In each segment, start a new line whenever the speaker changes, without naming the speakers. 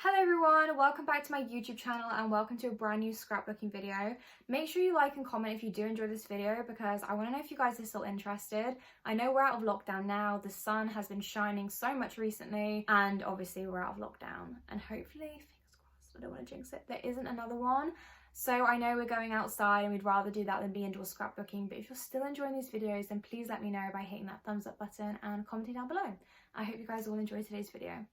Hello everyone, welcome back to my YouTube channel and welcome to a brand new scrapbooking video. Make sure you like and comment if you do enjoy this video because I want to know if you guys are still interested. I know we're out of lockdown now, the sun has been shining so much recently and obviously we're out of lockdown and hopefully, fingers crossed, I don't want to jinx it, there isn't another one. So I know we're going outside and we'd rather do that than be indoor scrapbooking, but if you're still enjoying these videos then please let me know by hitting that thumbs up button and commenting down below. I hope you guys all enjoy today's video.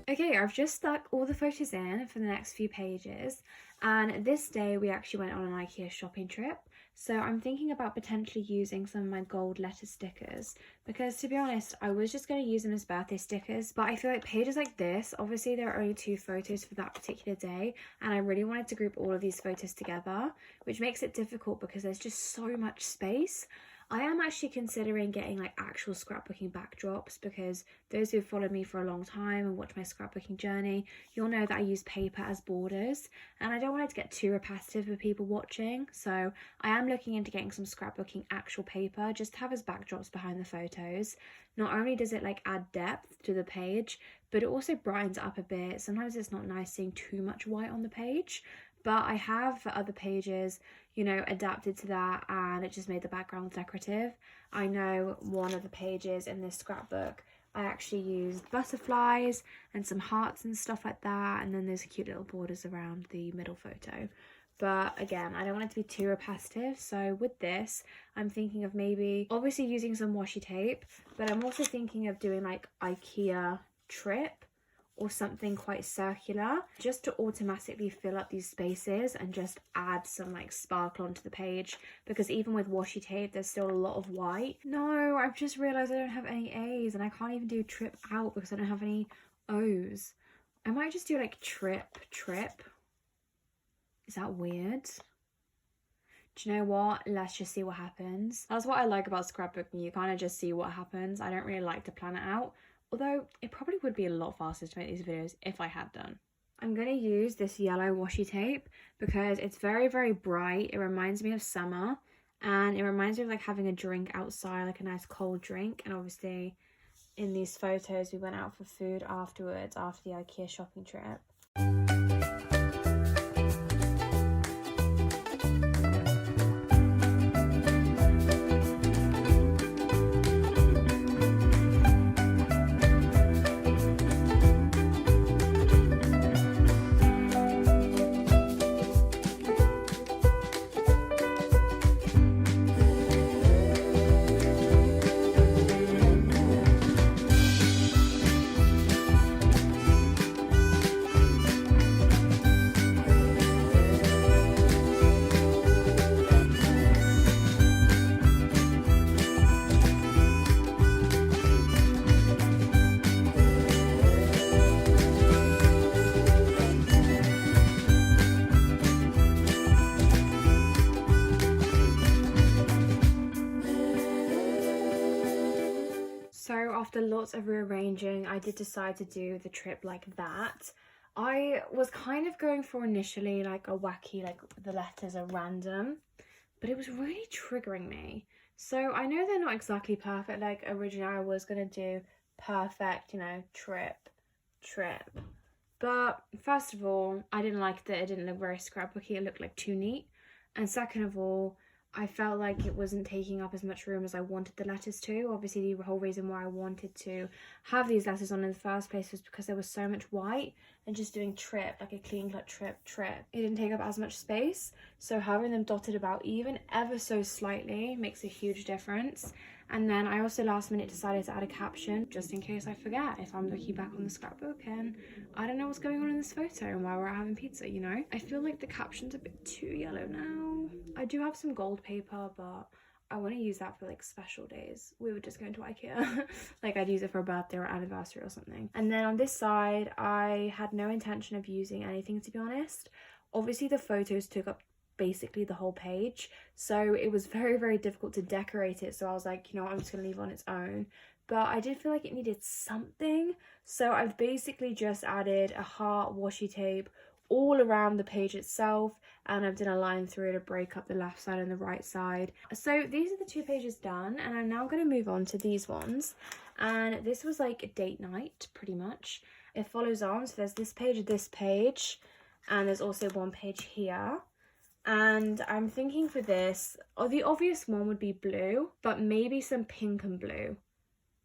Okay, I've just stuck all the photos in for the next few pages, and this day we actually went on an IKEA shopping trip, so I'm thinking about potentially using some of my gold letter stickers because, to be honest, I was just going to use them as birthday stickers, but I feel like pages like this, obviously there are only 2 photos for that particular day, and I really wanted to group all of these photos together, which makes it difficult because there's just so much space. I am actually considering getting like actual scrapbooking backdrops because those who have followed me for a long time and watched my scrapbooking journey, you'll know that I use paper as borders and I don't want it to get too repetitive for people watching. So I am looking into getting some scrapbooking actual paper just to have as backdrops behind the photos. Not only does it like add depth to the page, but it also brightens it up a bit. Sometimes it's not nice seeing too much white on the page. But I have for other pages, you know, adapted to that and it just made the background decorative. I know one of the pages in this scrapbook, I actually used butterflies and some hearts and stuff like that. And then there's cute little borders around the middle photo. But again, I don't want it to be too repetitive. So with this, I'm thinking of maybe obviously using some washi tape, but I'm also thinking of doing like IKEA trip or something quite circular just to automatically fill up these spaces and just add some like sparkle onto the page, because even with washi tape there's still a lot of white. No, I've just realized I don't have any A's and I can't even do trip out because I don't have any O's. I might just do like trip. Is that weird? Do you know what? Let's just see what happens. That's what I like about scrapbooking. You kind of just see what happens. I don't really like to plan it out. Although it probably would be a lot faster to make these videos if I had done. I'm going to use this yellow washi tape because it's very, very bright. It reminds me of summer and it reminds me of like having a drink outside, like a nice cold drink. And obviously in these photos, we went out for food afterwards after the IKEA shopping trip. So after lots of rearranging, I did decide to do the trip like that. I was kind of going for initially like a wacky, like the letters are random, but it was really triggering me. So I know they're not exactly perfect. Like originally I was going to do perfect, you know, trip. But first of all, I didn't like that it didn't look very scrapbooky. It looked like too neat. And second of all, I felt like it wasn't taking up as much room as I wanted the letters to. Obviously, the whole reason why I wanted to have these letters on in the first place was because there was so much white, and just doing trip, like a clean cut trip, it didn't take up as much space. So having them dotted about even ever so slightly makes a huge difference. And then I also last minute decided to add a caption just in case I forget if I'm looking back on the scrapbook and I don't know what's going on in this photo and why we're out having pizza, you know? I feel like the caption's a bit too yellow now. I do have some gold paper, but I want to use that for like special days. We would just go into IKEA. Like I'd use it for a birthday or anniversary or something. And then on this side, I had no intention of using anything, to be honest. Obviously the photos took up basically the whole page. So it was very, very difficult to decorate it. So I was like, you know what, I'm just gonna leave it on its own. But I did feel like it needed something. So I've basically just added a heart washi tape all around the page itself, and I've done a line through to break up the left side and the right side. So these are the 2 pages done, and I'm now going to move on to these ones. And this was like a date night, pretty much. It follows on, so there's this page, and there's also one page here. And I'm thinking for this, the obvious one would be blue, but maybe some pink and blue,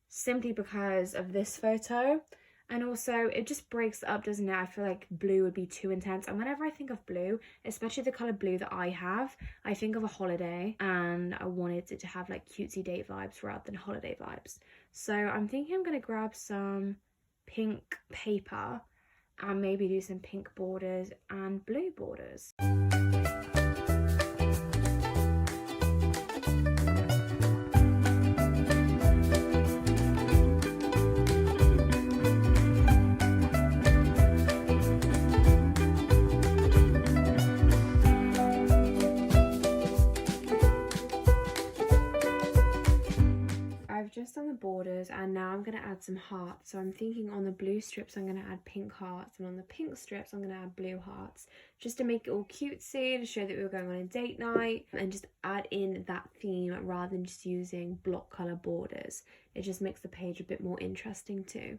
simply because of this photo. And also it just breaks it up, doesn't it? I feel like blue would be too intense, and whenever I think of blue, especially the color blue that I have, I think of a holiday, and I wanted it to have like cutesy date vibes rather than holiday vibes. So I'm thinking I'm going to grab some pink paper and maybe do some pink borders and blue borders. Just on the borders, and now I'm going to add some hearts. So I'm thinking on the blue strips I'm going to add pink hearts, and on the pink strips I'm going to add blue hearts, just to make it all cutesy, to show that we were going on a date night, and just add in that theme rather than just using block colour borders. It just makes the page a bit more interesting too.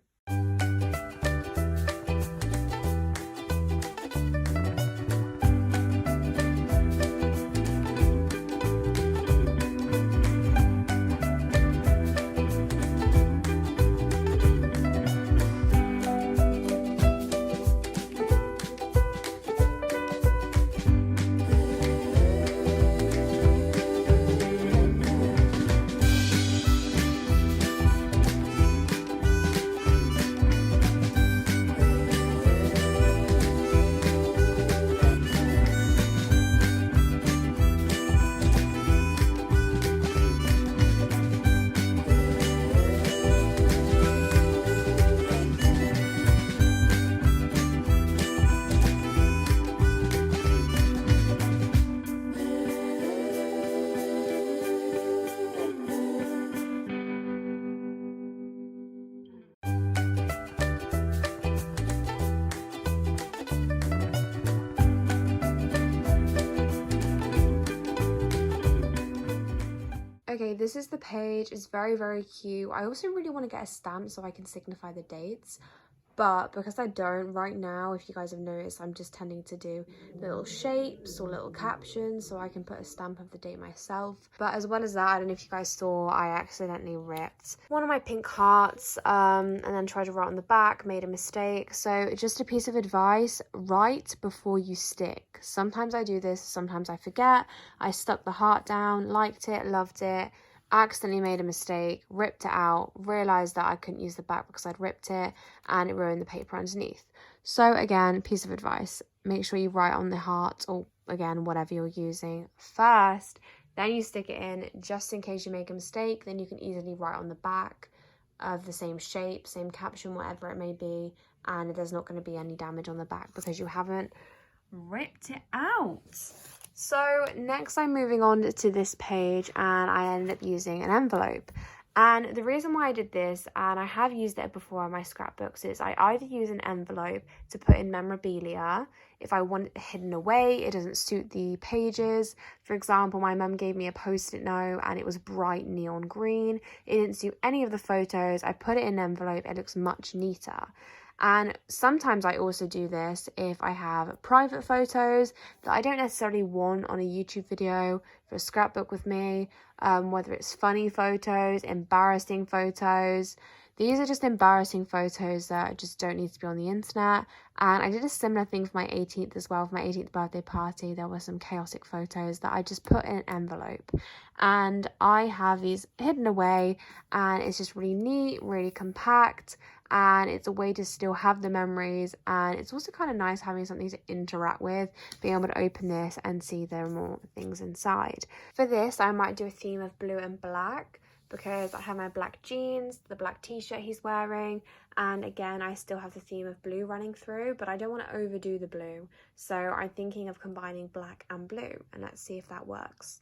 Okay, this is the page. It's very, very cute. I also really want to get a stamp so I can signify the dates. But because I don't right now, if you guys have noticed, I'm just tending to do little shapes or little captions so I can put a stamp of the date myself. But as well as that, I don't know if you guys saw, I accidentally ripped one of my pink hearts and then tried to write on the back, made a mistake. So just a piece of advice, write before you stick. Sometimes I do this, sometimes I forget. I stuck the heart down, liked it, loved it, accidentally made a mistake, ripped it out, realised that I couldn't use the back because I'd ripped it, and it ruined the paper underneath. So again, piece of advice, make sure you write on the heart, or again, whatever you're using first, then you stick it in, just in case you make a mistake, then you can easily write on the back of the same shape, same caption, whatever it may be, and there's not going to be any damage on the back because you haven't ripped it out. So next I'm moving on to this page, and I ended up using an envelope. And the reason why I did this, and I have used it before on my scrapbooks, is I either use an envelope to put in memorabilia if I want it hidden away, it doesn't suit the pages. For example, my mum gave me a post-it note and it was bright neon green. It didn't suit any of the photos. I put it in an envelope, it looks much neater. And sometimes I also do this if I have private photos that I don't necessarily want on a YouTube video for a scrapbook with me, whether it's funny photos, embarrassing photos. These are just embarrassing photos that just don't need to be on the internet. And I did a similar thing for my 18th as well. For my 18th birthday party, there were some chaotic photos that I just put in an envelope. And I have these hidden away, and it's just really neat, really compact,
and it's a way to still have the memories, and it's also kind of nice having something to interact with, being able to open this and see there are more things inside. For this, I might do a theme of blue and black, because I have my black jeans, the black t-shirt he's wearing, and again I still have the theme of blue running through, but I don't want to overdo the blue, so I'm thinking of combining black and blue, and let's see if that works.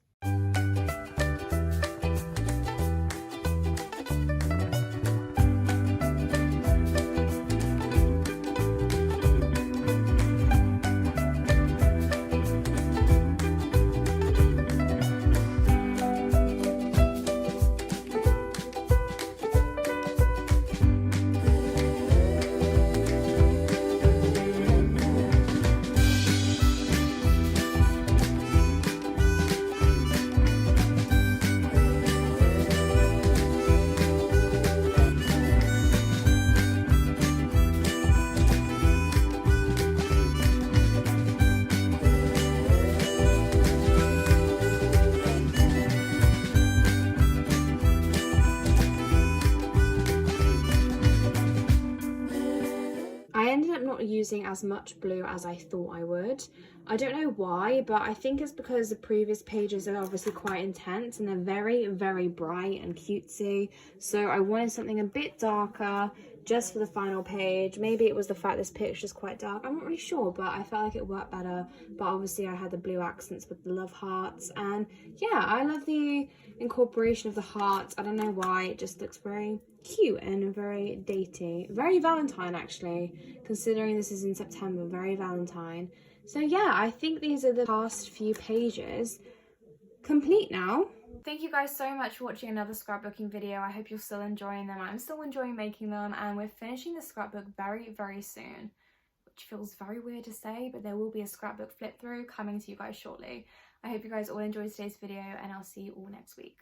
I ended up not using as much blue as I thought I would. I don't know why, but I think it's because the previous pages are obviously quite intense and they're very, very bright and cutesy. So I wanted something a bit darker just for the final page. Maybe it was the fact this picture is quite dark. I'm not really sure, but I felt like it worked better. But obviously I had the blue accents with the love hearts. And yeah, I love the incorporation of the hearts. I don't know why, it just looks very cute and very datey. Very Valentine, actually, considering this is in September. Very Valentine. So yeah, I think these are the past few pages complete now. Thank you guys so much for watching another scrapbooking video. I hope you're still enjoying them. I'm still enjoying making them, and we're finishing the scrapbook very, very soon, which feels very weird to say, but there will be a scrapbook flip through coming to you guys shortly. I hope you guys all enjoyed today's video, and I'll see you all next week.